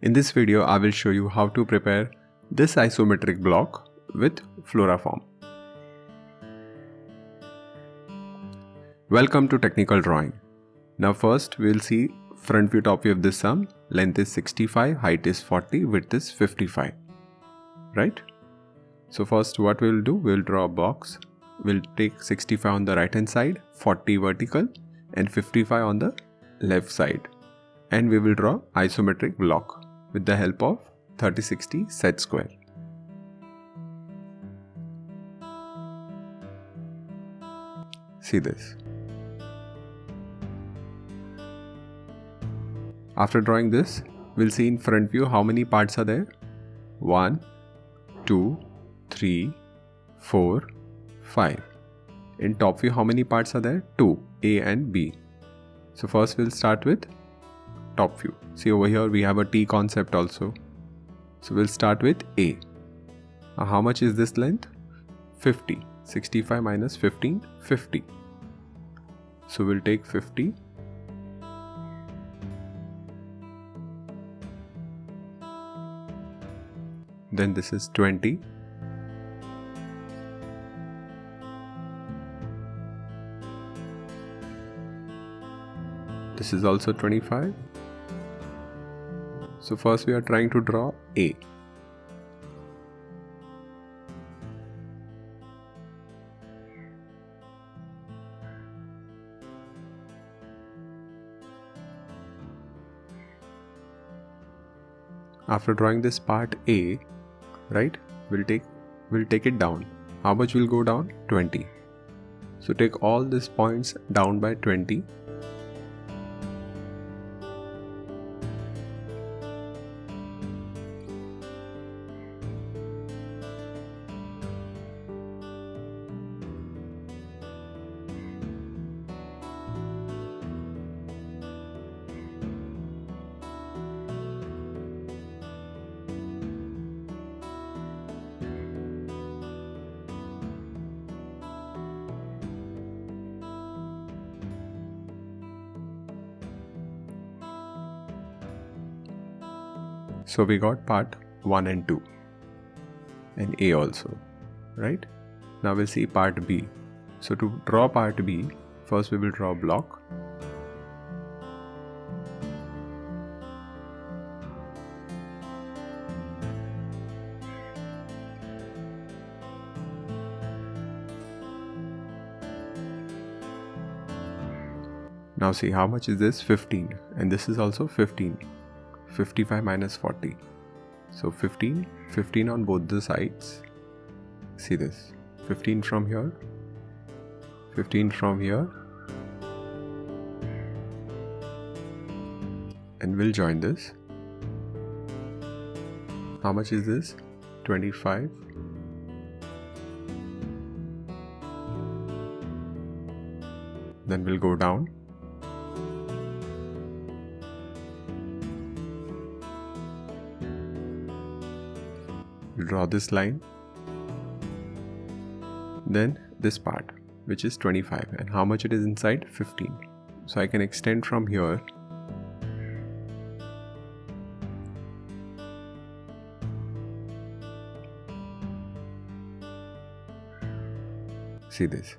In this video, I will show you how to prepare this isometric block with Floraform. Welcome to Technical Drawing. Now first we will see front view, top view of this sum. Length is 65, height is 40, width is 55. Right? So first what we will do, we will draw a box. We will take 65 on the right hand side, 40 vertical and 55 on the left side. And we will draw isometric block with the help of 30-60 set square. See this. After drawing this, we'll see in front view how many parts are there. 1, 2, 3, 4, 5. In top view, how many parts are there? 2, A and B. So first we'll start with top view. See over here we have a T concept also. So we'll start with A. Now how much is this length? 50. 65 minus 15, 50. So we'll take 50. Then this is 20. This is also 25. So first we are trying to draw A. After drawing this part A, right, we'll take it down. How much will go down? 20. So take all these points down by 20. So we got part 1 and 2 and A also, right? Now we'll see part B. So to draw part B, first we will draw a block. Now see how much is this? 15, and this is also 15. 55 minus 40. So 15 on both the sides. See this. 15 from here. 15 from here. And we'll join this. How much is this? 25. Then we'll go down. We'll draw this line, then this part which is 25, and how much it is inside? 15. So I can extend from here see this.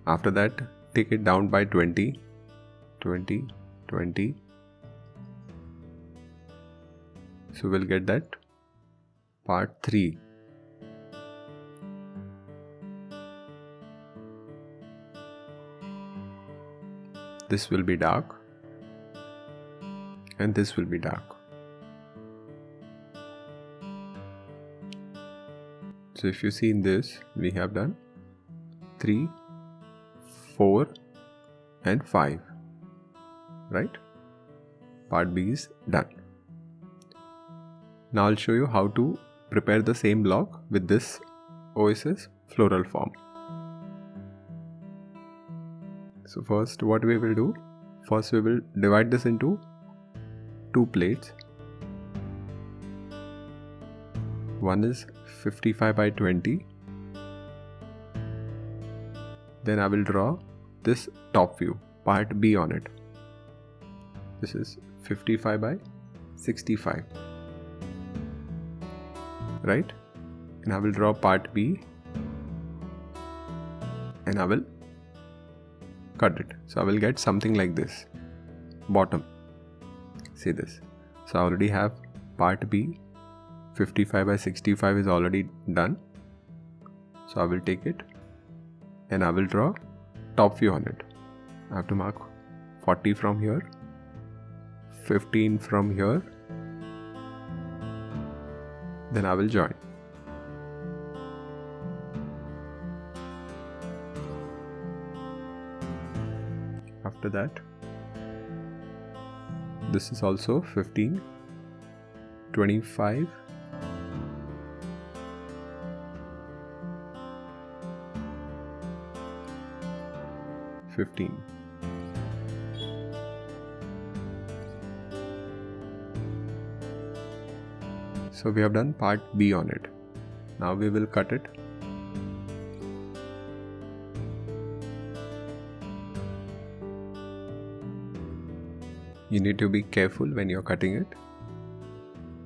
After that take it down by 20, 20, 20. So we'll get that part 3. This will be dark and this will be dark. So if you see in this, we have done 3, 4 and 5, right? Part B is done. Now I'll show you how to prepare the same block with this OSS floral form. So first what we will do, first we will divide this into 2 plates. One is 55 by 20. Then I will draw this top view, part B on it. This is 55 by 65, right? And I will draw part B and I will cut it. So I will get something like this, bottom. See this. So I already have part B, 55 by 65 is already done. So I will take it and I will draw top view on it. I have to mark 40 from here, 15 from here, then I will join. After that, this is also 15, 25, 15. So we have done part B on it. Now we will cut it. You need to be careful when you're cutting it.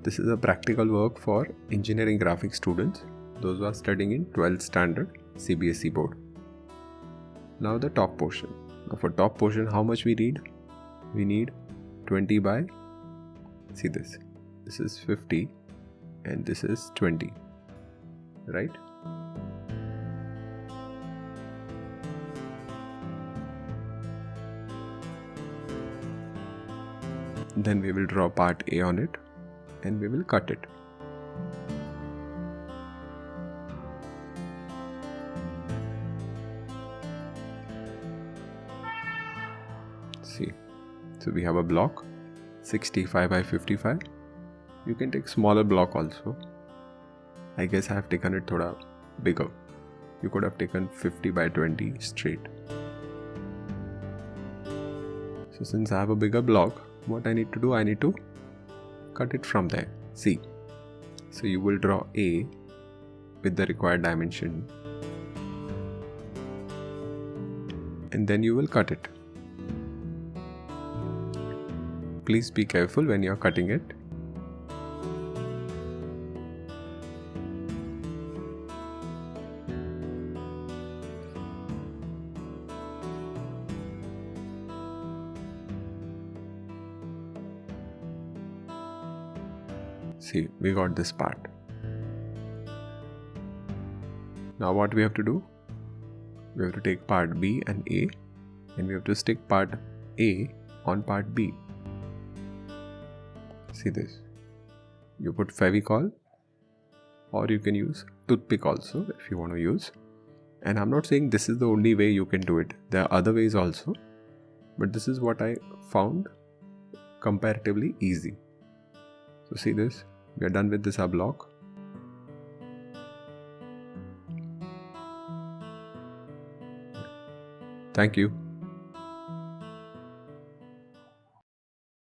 This is a practical work for engineering graphics students, those who are studying in 12th standard CBSE board. Now the top portion. Now for top portion, how much we need? We need 20 by, see this is 50 and this is 20, right? Then we will draw part A on it and we will cut it. See, so we have a block 65 by 55. You can take smaller block also. I guess I have taken it thoda bigger. You could have taken 50 by 20 straight. So since I have a bigger block, what I need to do, I need to cut it from there. See, so you will draw A with the required dimension and then you will cut it. Please be careful when you are cutting it. See, we got this part. Now what we have to do? We have to take part B and A and we have to stick part A on part B. See this. You put Fevicol or you can use toothpick also if you want to use. And I'm not saying this is the only way you can do it. There are other ways also. But this is what I found comparatively easy. So see this. We are done with this block. Thank you.